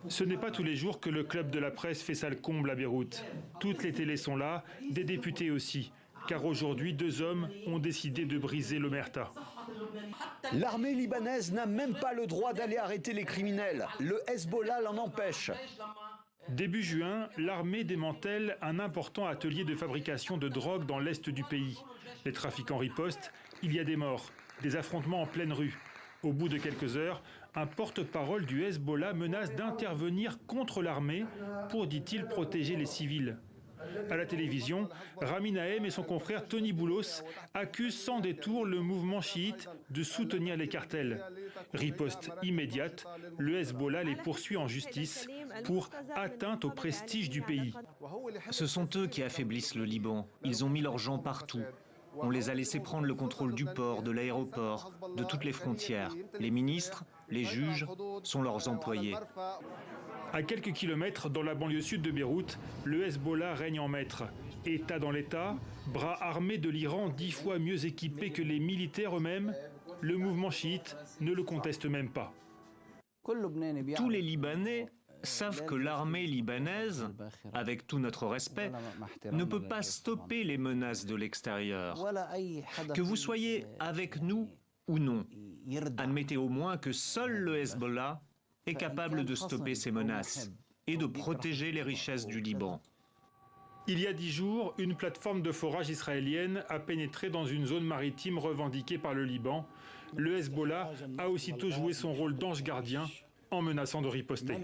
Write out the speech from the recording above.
Ce n'est pas tous les jours que le club de la presse fait salle comble à Beyrouth. Toutes les télés sont là, des députés aussi. Car aujourd'hui, 2 hommes ont décidé de briser l'omerta. L'armée libanaise n'a même pas le droit d'aller arrêter les criminels. Le Hezbollah l'en empêche. Début juin, l'armée démantèle un important atelier de fabrication de drogue dans l'est du pays. Les trafiquants ripostent, il y a des morts, des affrontements en pleine rue. Au bout de quelques heures, un porte-parole du Hezbollah menace d'intervenir contre l'armée pour, dit-il, protéger les civils. À la télévision, Rami Nahem et son confrère Tony Boulos accusent sans détour le mouvement chiite de soutenir les cartels. Riposte immédiate, le Hezbollah les poursuit en justice pour atteinte au prestige du pays. Ce sont eux qui affaiblissent le Liban. Ils ont mis leurs gens partout. On les a laissés prendre le contrôle du port, de l'aéroport, de toutes les frontières. Les ministres, les juges sont leurs employés. À quelques kilomètres dans la banlieue sud de Beyrouth, le Hezbollah règne en maître. État dans l'État, bras armé de l'Iran 10 fois mieux équipé que les militaires eux-mêmes, le mouvement chiite ne le conteste même pas. Tous les Libanais savent que l'armée libanaise, avec tout notre respect, ne peut pas stopper les menaces de l'extérieur. Que vous soyez avec nous ou non, admettez au moins que seul le Hezbollah est capable de stopper ces menaces et de protéger les richesses du Liban. Il y a 10 jours, une plateforme de forage israélienne a pénétré dans une zone maritime revendiquée par le Liban. Le Hezbollah a aussitôt joué son rôle d'ange gardien en menaçant de riposter.